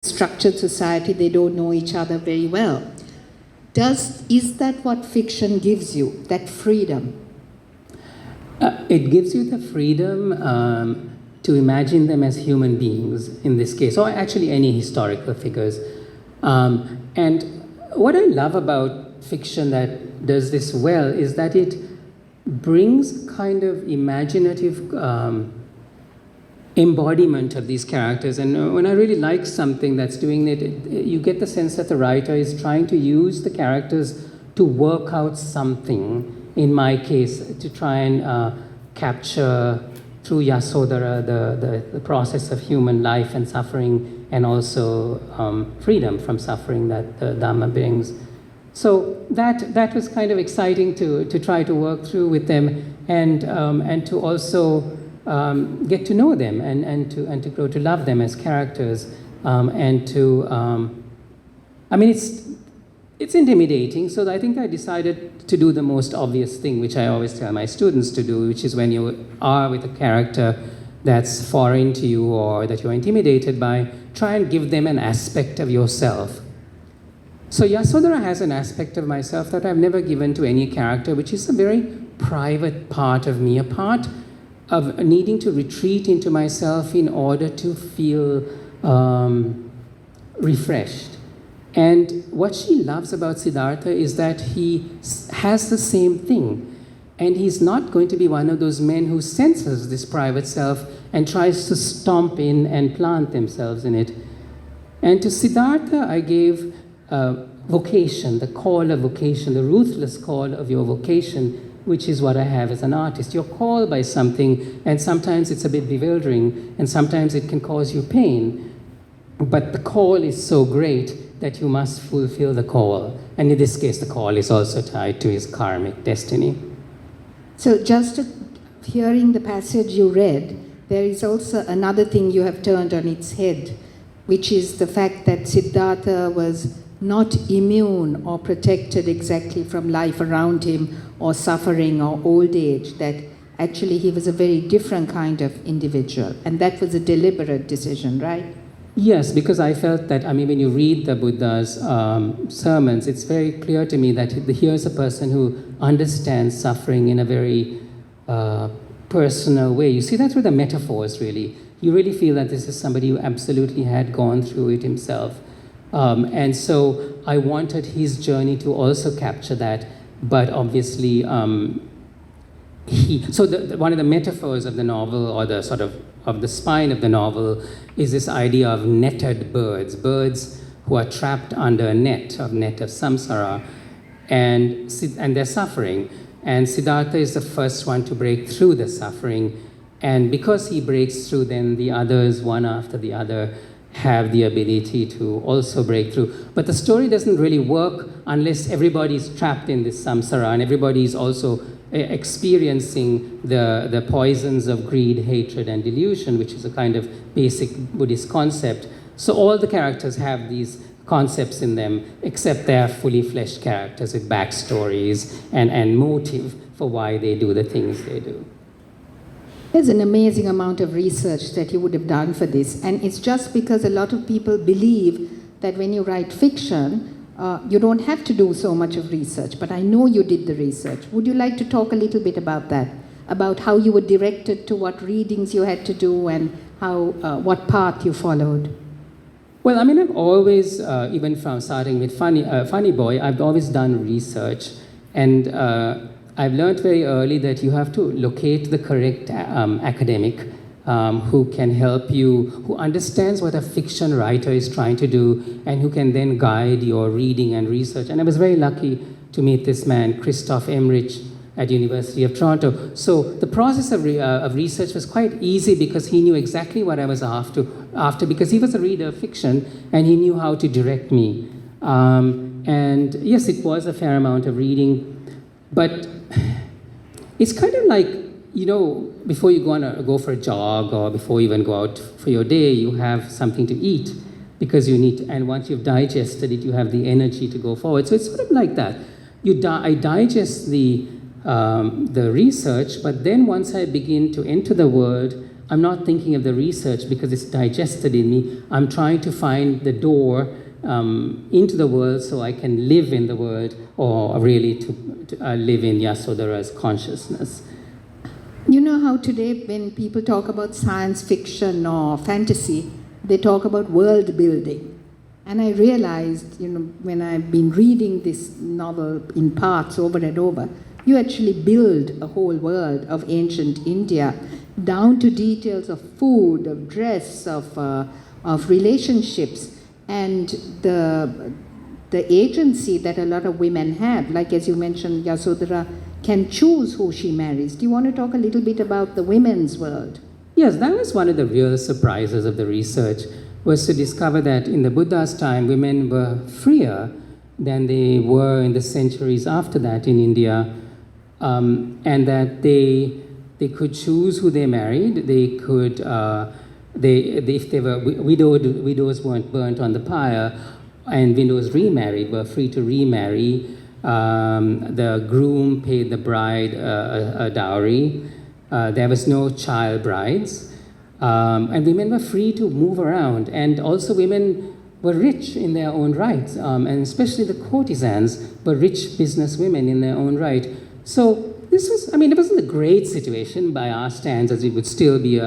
structured society, they don't know each other very well. Is that what fiction gives you, that freedom? It gives you the freedom to imagine them as human beings, in this case, or actually any historical figures. And what I love about fiction that does this well is that it brings kind of imaginative embodiment of these characters. And when I really like something that's doing it, you get the sense that the writer is trying to use the characters to work out something. In my case, to try and capture through Yasodhara the process of human life and suffering, and also freedom from suffering that the Dhamma brings. So that was kind of exciting to try to work through with them, and to also get to know them and to grow to love them as characters, and to I mean it's intimidating. So I think I decided to do the most obvious thing, which I always tell my students to do, which is when you are with a character that's foreign to you or that you're intimidated by, try and give them an aspect of yourself. So Yasodhara has an aspect of myself that I've never given to any character, which is a very private part of me, a part of needing to retreat into myself in order to feel refreshed. And what she loves about Siddhartha is that he has the same thing. And he's not going to be one of those men who senses this private self and tries to stomp in and plant themselves in it. And to Siddhartha, I gave vocation, the call of vocation, the ruthless call of your vocation, which is what I have as an artist. You're called by something, and sometimes it's a bit bewildering, and sometimes it can cause you pain. But the call is so great that you must fulfill the call. And in this case, the call is also tied to his karmic destiny. So just hearing the passage you read, there is also another thing you have turned on its head, which is the fact that Siddhartha was not immune or protected exactly from life around him or suffering or old age, that actually he was a very different kind of individual. And that was a deliberate decision, right? Yes, because I felt that, I mean, when you read the Buddha's sermons, it's very clear to me that here's a person who understands suffering in a very personal way. You see that through the metaphors, really. You really feel that this is somebody who absolutely had gone through it himself. And so I wanted his journey to also capture that, but obviously one of the metaphors of the novel, or the sort of the spine of the novel, is this idea of netted birds who are trapped under a net of samsara, and they're suffering. And Siddhartha is the first one to break through the suffering, and because he breaks through, then the others, one after the other, have the ability to also break through. But the story doesn't really work unless everybody's trapped in this samsara, and everybody's also experiencing the poisons of greed, hatred, and delusion, which is a kind of basic Buddhist concept. So all the characters have these concepts in them, except they are fully fleshed characters with backstories and motive for why they do the things they do. There's an amazing amount of research that you would have done for this, and it's just because a lot of people believe that when you write fiction, you don't have to do so much of research, but I know you did the research. Would you like to talk a little bit about that? About how you were directed to what readings you had to do, and how what path you followed? Well, I mean, I've always, even from starting with Funny Boy, I've always done research. And I've learned very early that you have to locate the correct academic who can help you, who understands what a fiction writer is trying to do, and who can then guide your reading and research. And I was very lucky to meet this man, Christoph Emmerich, at University of Toronto. So the process of research was quite easy because he knew exactly what I was after because he was a reader of fiction, and he knew how to direct me. And yes, it was a fair amount of reading, but it's kind of like, you know, before you go for a jog, or before you even go out for your day, you have something to eat because you need to, and once you've digested it, you have the energy to go forward. So it's sort of like that. I digest the research, but then once I begin to enter the world, I'm not thinking of the research because it's digested in me. I'm trying to find the door into the world so I can live in the world, or really to live in Yasodhara's consciousness. You know how today when people talk about science fiction or fantasy, they talk about world building. And I realized, when I've been reading this novel in parts over and over, you actually build a whole world of ancient India, down to details of food, of dress, of relationships, and the agency that a lot of women have. Like as you mentioned, Yasodhara can choose who she marries. Do you want to talk a little bit about the women's world? Yes, that was one of the real surprises of the research, was to discover that in the Buddha's time, women were freer than they were in the centuries after that in India, and that they could choose who they married. They could, if they were widows weren't burnt on the pyre, and widows remarried were free to remarry. The groom paid the bride a dowry. There was no child brides. And women were free to move around. And also women were rich in their own right. And especially the courtesans were rich business women in their own right. So this was, it wasn't a great situation by our standards, as it would still be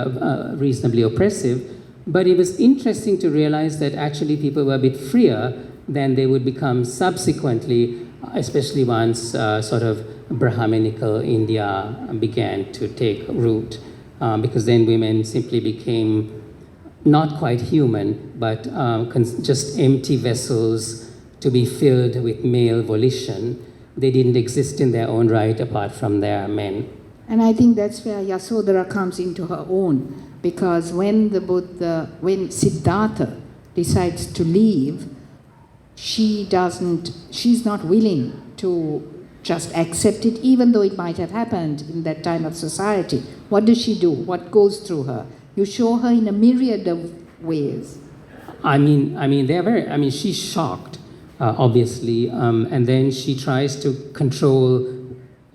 reasonably oppressive. But it was interesting to realize that actually people were a bit freer than they would become subsequently, especially once sort of Brahminical India began to take root, because then women simply became not quite human, but just empty vessels to be filled with male volition. They didn't exist in their own right apart from their men. And I think that's where Yasodhara comes into her own, because when Siddhartha decides to leave, she's not willing to just accept it, even though it might have happened in that time of society. What does she do? What goes through her? You show her in a myriad of ways. She's shocked, obviously, and then she tries to control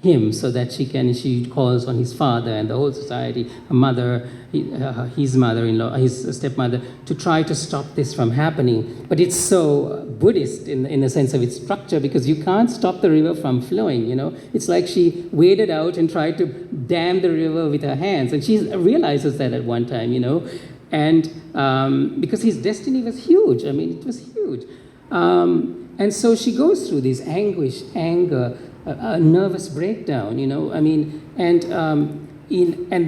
him so that she calls on his father and the whole society, her mother, his mother-in-law, his stepmother, to try to stop this from happening. But it's so Buddhist in the sense of its structure, because you can't stop the river from flowing, It's like she waded out and tried to dam the river with her hands. And she realizes that at one time, And because his destiny was huge. It was huge. And so she goes through this anguish, anger, a nervous breakdown, and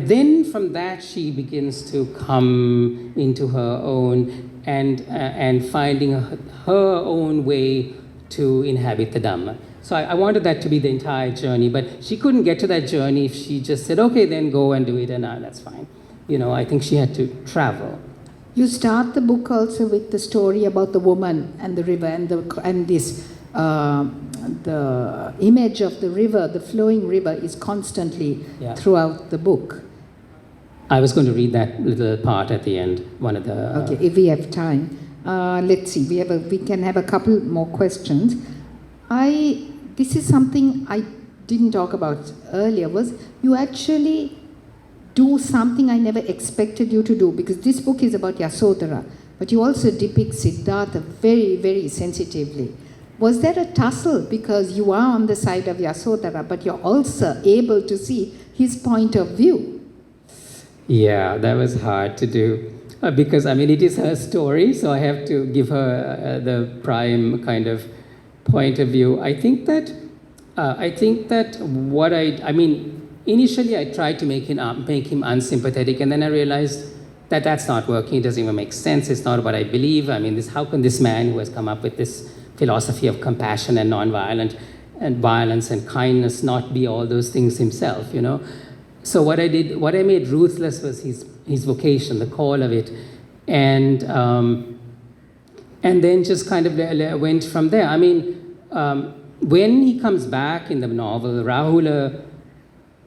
then from that she begins to come into her own and finding her own way to inhabit the Dhamma. So I wanted that to be the entire journey, but she couldn't get to that journey if she just said, okay, then go and do it, and that's fine. I think she had to travel. You start the book also with the story about the woman and the river and this. The image of the river, the flowing river, is constantly throughout the book. I was going to read that little part at the end. One of the. Okay, if we have time, let's see. We can have a couple more questions. This is something I didn't talk about earlier. Was you actually do something I never expected you to do, because this book is about Yasodhara, but you also depict Siddhartha very, very sensitively. Was there a tussle, because you are on the side of Yasodhara, but you're also able to see his point of view? Yeah, that was hard to do, because it is her story, so I have to give her the prime kind of point of view. I think that initially I tried to make him unsympathetic, and then I realized that that's not working. It doesn't even make sense. It's not what I believe. How can this man who has come up with this philosophy of compassion and nonviolence and violence and kindness not be all those things himself, So what I made ruthless was his vocation, the call of it, and then just kind of went from there. When he comes back in the novel, Rahula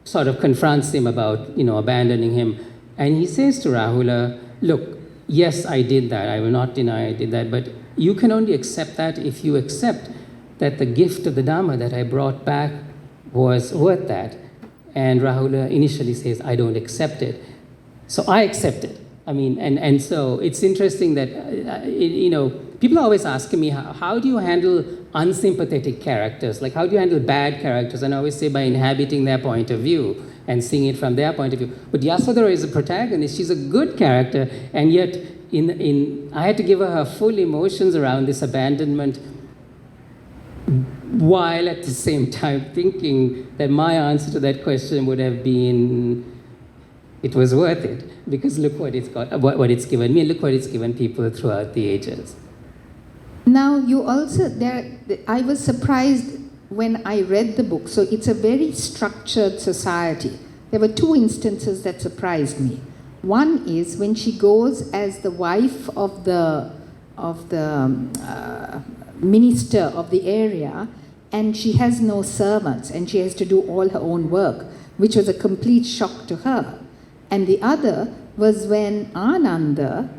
sort of confronts him about, abandoning him, and he says to Rahula, look, yes, I did that. I will not deny I did that, but you can only accept that if you accept that the gift of the Dhamma that I brought back was worth that. And Rahula initially says, I don't accept it. So I accepted. I mean, and so it's interesting that, people are always asking me, how do you handle unsympathetic characters? Like, how do you handle bad characters? And I always say by inhabiting their point of view and seeing it from their point of view. But Yasodhara is a protagonist. She's a good character, and yet I had to give her full emotions around this abandonment, while at the same time thinking that my answer to that question would have been, it was worth it, because look what it's given me, and look what it's given people throughout the ages. Now, you also, I was surprised when I read the book. So it's a very structured society. There were two instances that surprised me. One is when she goes as the wife of the minister of the area, and she has no servants, and she has to do all her own work, which was a complete shock to her. And the other was when Ananda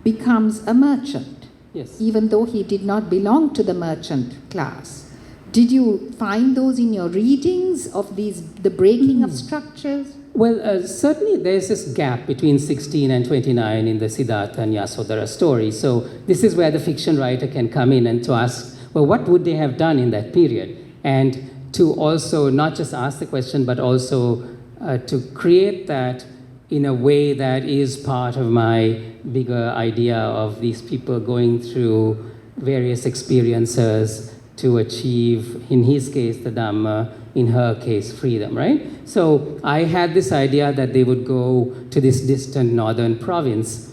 becomes a merchant, yes, even though he did not belong to the merchant class. Did you find those in your readings of the breaking of structures? Well, certainly there's this gap between 16 and 29 in the Siddhartha and Yasodhara story. So this is where the fiction writer can come in and to ask, well, what would they have done in that period? And to also not just ask the question, but also to create that in a way that is part of my bigger idea of these people going through various experiences to achieve, in his case, the Dhamma, in her case, freedom, right? So I had this idea that they would go to this distant northern province,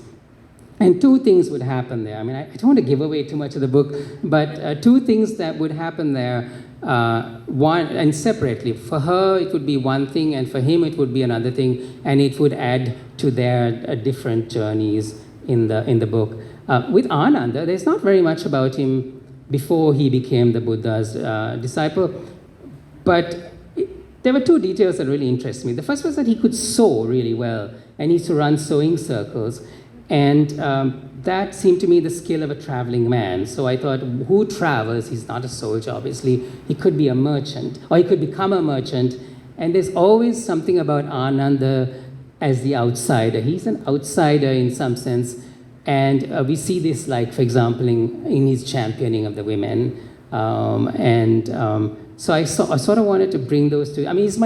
and two things would happen there. I mean, I don't want to give away too much of the book, but two things that would happen there, one, and separately. For her, it would be one thing, and for him, it would be another thing, and it would add to their different journeys in the book. With Ananda, there's not very much about him before he became the Buddha's disciple, but there were two details that really interest me. The first was that he could sew really well, and he used to run sewing circles, and that seemed to me the skill of a traveling man. So I thought, who travels? He's not a soldier, obviously. He could be a merchant, or he could become a merchant, and there's always something about Ananda as the outsider. He's an outsider in some sense, and we see this, like, for example, in his championing of the women, so I sort of wanted to bring those two. I mean, he's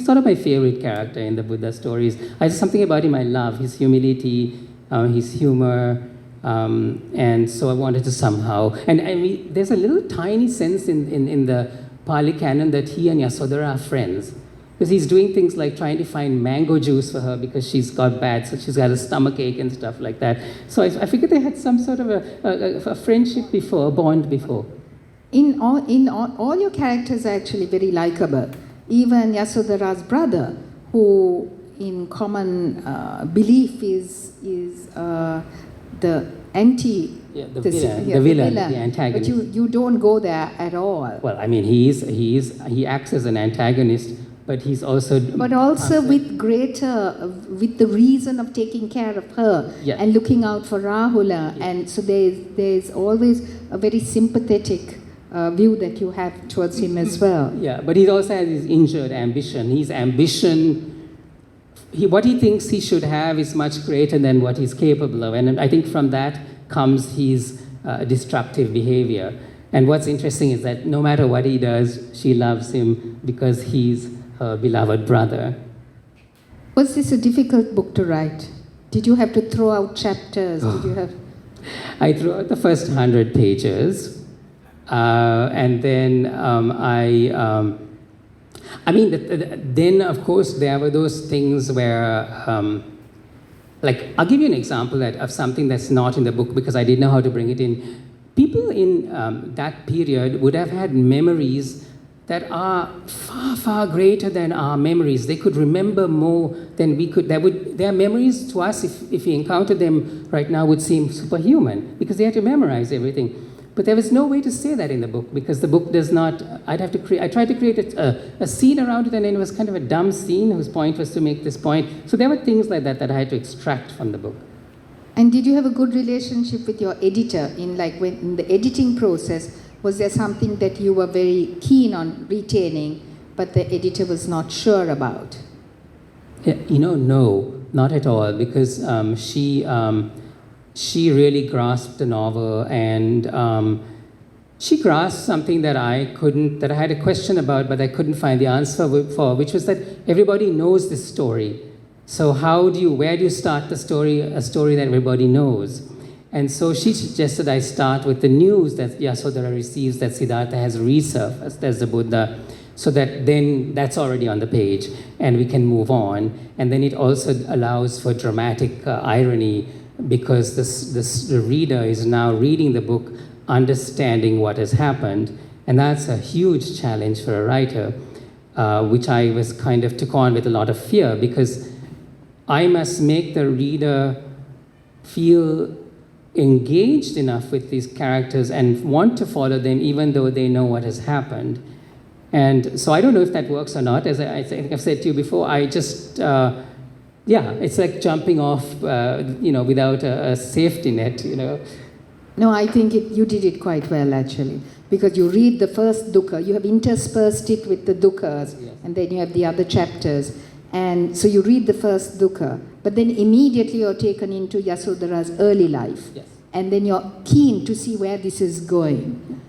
sort of my favorite character in the Buddha stories. There's something about him I love, his humility, his humor, and so I wanted to somehow, and I mean, there's a little tiny sense in the Pali Canon that he and Yasodhara are friends, because he's doing things like trying to find mango juice for her because she's got she's got a stomach ache and stuff like that. So I figured they had some sort of a friendship before, a bond before. In all your characters are actually very likable. Even Yasodhara's brother, who in common belief is the anti... Yeah, the villain, the antagonist. But you don't go there at all. Well, I mean, he acts as an antagonist, but he's also... But also with the reason of taking care of her, yeah, and looking out for Rahula. Yeah. And so there's always a very sympathetic view that you have towards him as well. Yeah, but he also has his injured ambition. His ambition, what he thinks he should have is much greater than what he's capable of. And I think from that comes his destructive behavior. And what's interesting is that no matter what he does, she loves him because he's her beloved brother. Was this a difficult book to write? Did you have to throw out chapters? Did you have... I threw out the first 100 pages, and then then of course there were those things where, like, I'll give you an example of something that's not in the book because I didn't know how to bring it in. People in that period would have had memories that are far, far greater than our memories. They could remember more than we could. Their memories to us, if we encountered them right now, would seem superhuman because they had to memorize everything. But there was no way to say that in the book because the book does not. I tried to create a scene around it, and then it was kind of a dumb scene whose point was to make this point. So there were things like that I had to extract from the book. And did you have a good relationship with your editor in the editing process? Was there something that you were very keen on retaining, but the editor was not sure about? Yeah, no. not at all, because she really grasped the novel, and she grasped something that I had a question about, but I couldn't find the answer for, which was that everybody knows this story. So where do you start the story, a story that everybody knows? And so she suggested I start with the news that Yasodhara receives that Siddhartha has resurfaced as the Buddha, so that then that's already on the page and we can move on. And then it also allows for dramatic irony, because the reader is now reading the book, understanding what has happened. And that's a huge challenge for a writer, which I was kind of took on with a lot of fear, because I must make the reader feel engaged enough with these characters and want to follow them even though they know what has happened. And so I don't know if that works or not. As I think I've said to you before, I just, it's like jumping off, without a safety net, No, I think you did it quite well, actually, because you read the first dukkha, you have interspersed it with the dukkhas, yes. And then you have the other chapters. And so you read the first dukkha, but then immediately you're taken into Yasodhara's early life. Yes. And then you're keen to see where this is going.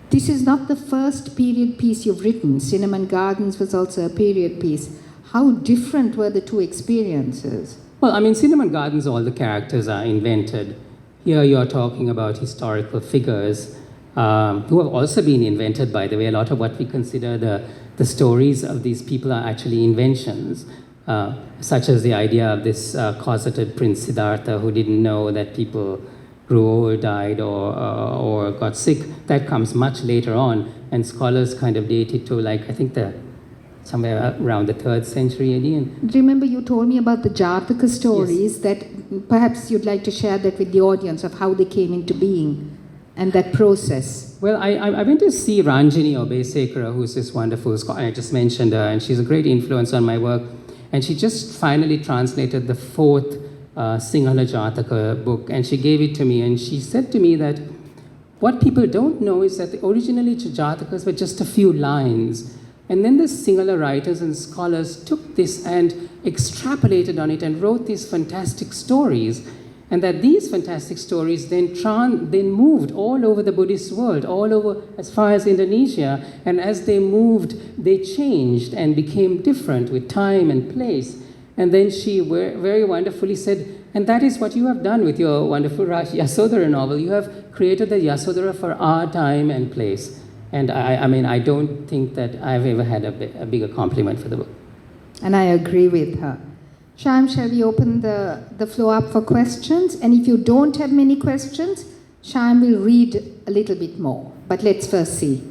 This is not the first period piece you've written. Cinnamon Gardens was also a period piece. How different were the two experiences? Well, I mean, Cinnamon Gardens, all the characters are invented. Here you're talking about historical figures who have also been invented, by the way. A lot of what we consider the stories of these people are actually inventions, such as the idea of this closeted Prince Siddhartha who didn't know that people grew old, died, or got sick. That comes much later on, and scholars kind of date it to, I think, somewhere around the 3rd century AD. And remember, you told me about the Jataka stories, yes. That perhaps you'd like to share that with the audience of how they came into being and that process. Well, I went to see Ranjini Obesekara, who's this wonderful scholar. I just mentioned her, and she's a great influence on my work. And she just finally translated the 4th Sinhala Jataka book, and she gave it to me, and she said to me that what people don't know is that originally Jatakas were just a few lines. And then the Sinhala writers and scholars took this and extrapolated on it and wrote these fantastic stories. And that these fantastic stories then moved all over the Buddhist world, all over as far as Indonesia. And as they moved, they changed and became different with time and place. And then she very wonderfully said, and that is what you have done with your wonderful Yasodhara novel. You have created the Yasodhara for our time and place. And I don't think that I've ever had a bigger compliment for the book. And I agree with her. Shyam, shall we open the floor up for questions? And if you don't have many questions, Shyam will read a little bit more. But let's first see.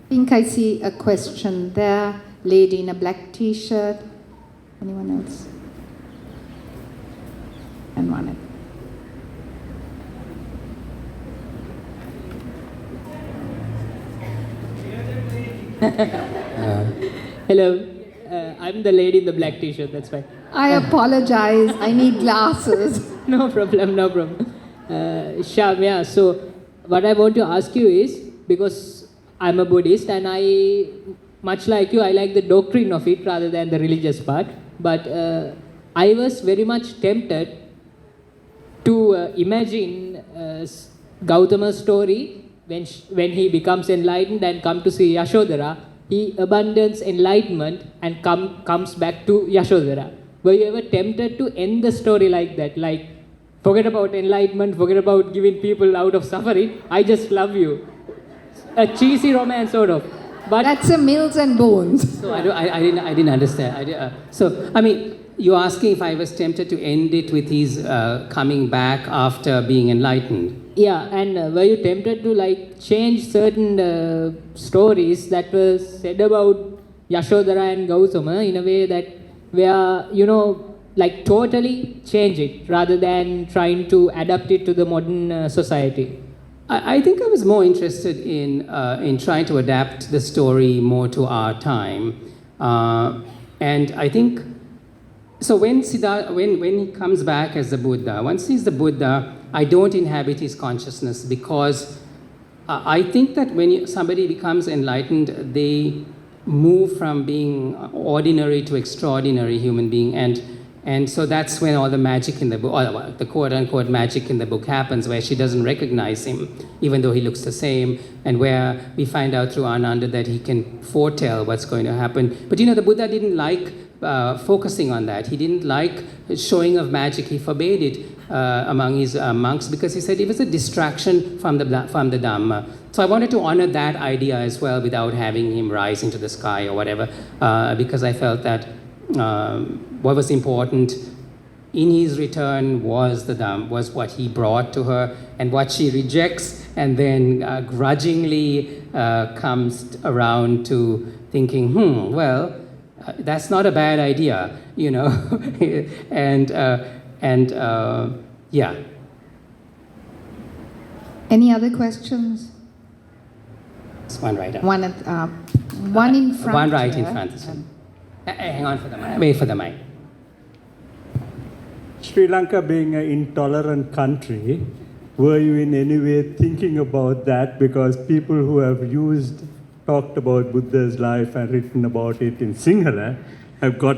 I think I see a question there. Lady in a black t-shirt. Anyone else? And one. Hello, I'm the lady in the black t-shirt, that's fine. I apologize, I need glasses. No problem. Shyam, yeah, so what I want to ask you is, because I'm a Buddhist and I, much like you, I like the doctrine of it rather than the religious part, but I was very much tempted to imagine Gautama's story when he becomes enlightened and come to see Yashodhara. He abandons enlightenment and comes back to Yashodhara. Were you ever tempted to end the story like that? Like, forget about enlightenment, forget about giving people out of suffering, I just love you. A cheesy romance, sort of. But that's a Mills and Bones. So I didn't understand. So, I mean, you're asking if I was tempted to end it with his coming back after being enlightened. Yeah, and were you tempted to change certain stories that were said about Yashodhara and Gautama in a way that where, totally change it rather than trying to adapt it to the modern society? I think I was more interested in trying to adapt the story more to our time. And I think, so when he comes back as the Buddha, once he's the Buddha, I don't inhabit his consciousness, because I think that when somebody becomes enlightened, they move from being ordinary to extraordinary human being, and And so that's when all the magic in the book, or the quote-unquote magic in the book happens, where she doesn't recognize him, even though he looks the same, and where we find out through Ananda that he can foretell what's going to happen. But the Buddha didn't like focusing on that. He didn't like showing of magic. He forbade it among his monks because he said it was a distraction from the Dhamma. So I wanted to honor that idea as well without having him rise into the sky or whatever, because I felt that what was important in his return was the Dhamma, was what he brought to her, and what she rejects and then grudgingly comes around to thinking, well, that's not a bad idea, and yeah. Any other questions? It's one right up. One in front. One right in here. front. Hang on for the mic. Wait for the mic. Sri Lanka being an intolerant country, were you in any way thinking about that? Because people who have talked about Buddha's life and written about it in Sinhala have got